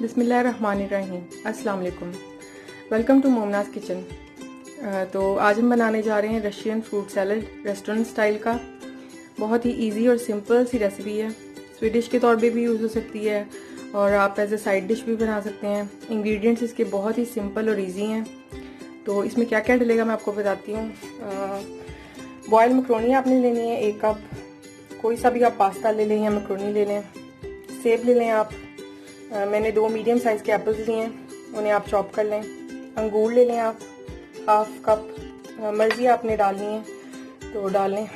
बिस्मिल्लाहिर्रहमानिर्रहीम। अस्सलाम वालेकुम। Welcome to Momnaz kitchen. तो आज हम बनाने जा रहे हैं Russian fruit salad restaurant style का। बहुत ही इजी और सिंपल सी रेसिपी है। स्वीट डिश के तौर पे भी यूज़ हो सकती है और आप एज ए साइड डिश भी बना सकते हैं। इंग्रेडिएंट्स इसके बहुत ही सिंपल और इजी हैं। तो इसमें क्या क्या डलेगा मैं आपको बताती हूँ। बॉयल मकरोनी आपने लेनी है 1 कप। कोई सा भी आप पास्ता ले लें या मकरोनी ले लें। सेब ले लें आप। मैंने 2 मीडियम साइज़ के एप्पल्स लिए हैं, उन्हें आप चॉप कर लें। अंगूर ले लें आप 1/2 कप। मर्ज़ी आपने डालनी है तो डाल लें।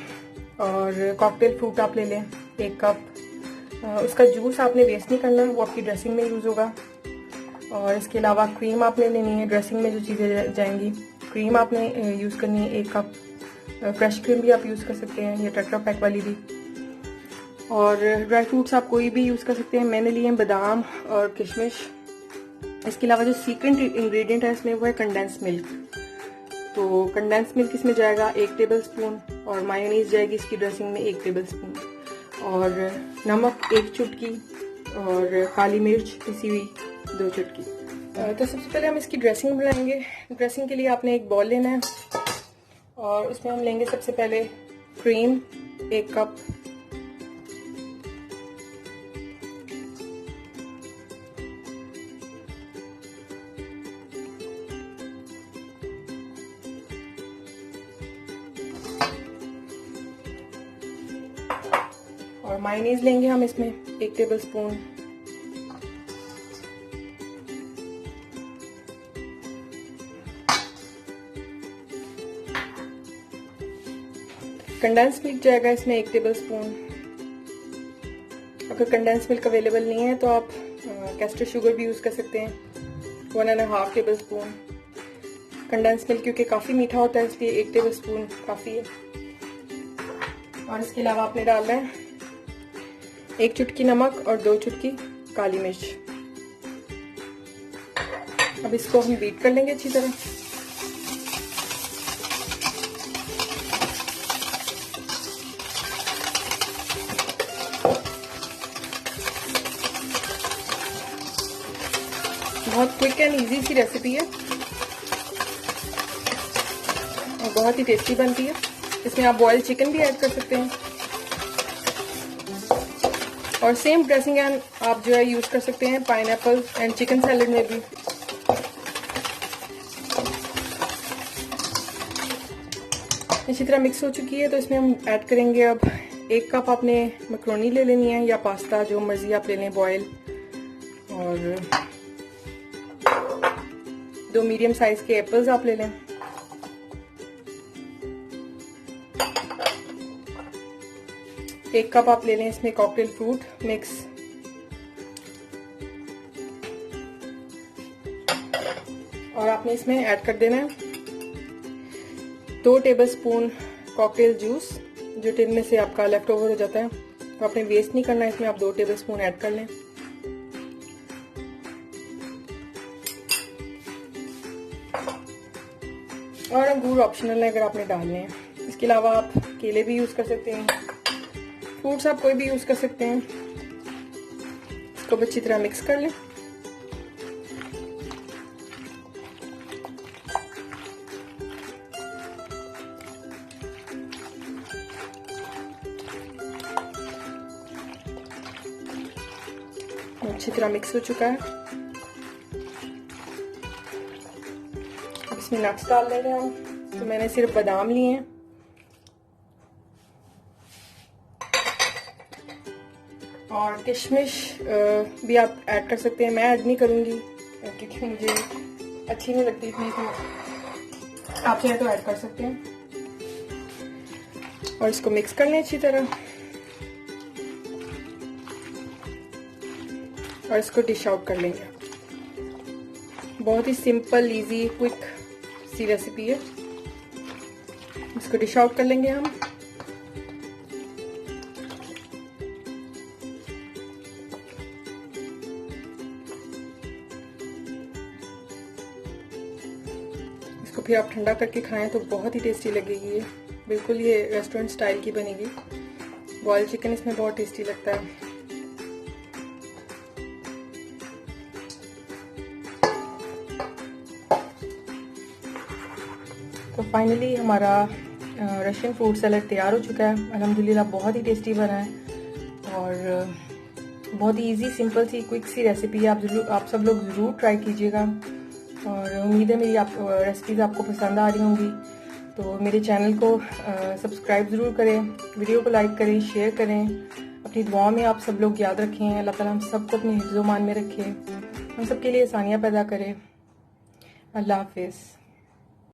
और कॉकटेल फ्रूट आप ले लें 1 कप। उसका जूस आपने वेस्ट नहीं करना, वो आपकी ड्रेसिंग में यूज़ होगा। और इसके अलावा क्रीम आपने लेनी है, ड्रेसिंग में जो चीज़ें जाएंगी। क्रीम आपने यूज़ करनी है 1 कप। फ्रेश क्रीम भी आप यूज़ कर सकते हैं या टेट्रा पैक वाली भी। और ड्राई फ्रूट्स आप कोई भी यूज़ कर सकते हैं। मैंने लिए हैं बादाम और किशमिश। इसके अलावा जो सीक्रेट इंग्रेडिएंट है इसमें वो है कंडेंस मिल्क। तो कंडेंस मिल्क इसमें जाएगा 1 टेबलस्पून और मायोनीज जाएगी इसकी ड्रेसिंग में 1 टेबलस्पून और नमक 1 चुटकी और काली मिर्च पिसी हुई 2 चुटकी। तो सबसे पहले हम इसकी ड्रेसिंग बनाएंगे। ड्रेसिंग के लिए आपने एक बॉल लेना है और उसमें हम लेंगे सबसे पहले क्रीम 1 कप। और मायोनीज लेंगे हम इसमें 1 टेबलस्पून। कंडेंस मिल्क जाएगा इसमें 1 टेबलस्पून। अगर कंडेंस मिल्क अवेलेबल नहीं है तो आप कैस्टर शुगर भी यूज़ कर सकते हैं 1.5 टेबलस्पून। कंडेंस मिल्क क्योंकि काफ़ी मीठा होता है इसलिए 1 टेबलस्पून काफ़ी है। और इसके अलावा आपने डालना है 1 चुटकी नमक और 2 चुटकी काली मिर्च। अब इसको हम बीट कर लेंगे अच्छी तरह। बहुत क्विक एंड इजी सी रेसिपी है और बहुत ही टेस्टी बनती है। इसमें आप बॉइल्ड चिकन भी ऐड कर सकते हैं और सेम ड्रेसिंग एंड आप जो है यूज़ कर सकते हैं पाइनएप्पल एंड चिकन सैलेड में भी। इसी तरह मिक्स हो चुकी है तो इसमें हम ऐड करेंगे अब 1 कप आपने मकरोनी ले लेनी है या पास्ता जो मर्जी आप ले लें बॉयल। और 2 मीडियम साइज के एप्पल्स आप ले लें। एक कप आप ले लें इसमें कॉकटेल फ्रूट मिक्स। और आपने इसमें ऐड कर देना है 2 टेबलस्पून कॉकटेल जूस जो टिन में से आपका लेफ्ट ओवर हो जाता है। तो आपने वेस्ट नहीं करना है, इसमें आप 2 टेबलस्पून ऐड कर लें। और अंगूर ऑप्शनल है अगर आपने डालने हैं। इसके अलावा आप केले भी यूज़ कर सकते हैं, फ्रूट्स आप कोई भी यूज़ कर सकते हैं। इसको अच्छी तरह मिक्स कर लें। अच्छी तरह मिक्स हो चुका है। इसमें नट्स डाल देंगे हम। तो मैंने सिर्फ बादाम लिए हैं और किशमिश भी आप ऐड कर सकते हैं। मैं ऐड नहीं करूँगी क्योंकि मुझे अच्छी नहीं लगती इतनी, तो आप चाहे तो ऐड कर सकते हैं। और इसको मिक्स कर लें अच्छी तरह और इसको डिश आउट कर लेंगे। बहुत ही सिंपल इजी क्विक सी रेसिपी है। इसको डिश आउट कर लेंगे हम। इसको फिर आप ठंडा करके खाएं तो बहुत ही टेस्टी लगेगी। ये बिल्कुल ये रेस्टोरेंट स्टाइल की बनेगी। बॉइल्ड चिकन इसमें बहुत टेस्टी लगता है। तो फाइनली हमारा रशियन फ्रूट सैलड तैयार हो चुका है। अल्हम्दुलिल्लाह बहुत ही टेस्टी बना है और बहुत ही इजी सिंपल सी क्विक सी रेसिपी है। आप सब लोग ज़रूर ट्राई कीजिएगा और उम्मीद है मेरी रेसिपीज़ आपको पसंद आ रही होंगी। तो मेरे चैनल को सब्सक्राइब ज़रूर करें, वीडियो को लाइक करें, शेयर करें। अपनी दुआ में आप सब लोग याद रखें। अल्लाह ताला हम सबको अपने हिफ्ज़-ओ-मान में रखे, हम सब के लिए आसानियाँ पैदा करें। अल्लाह हाफिज़।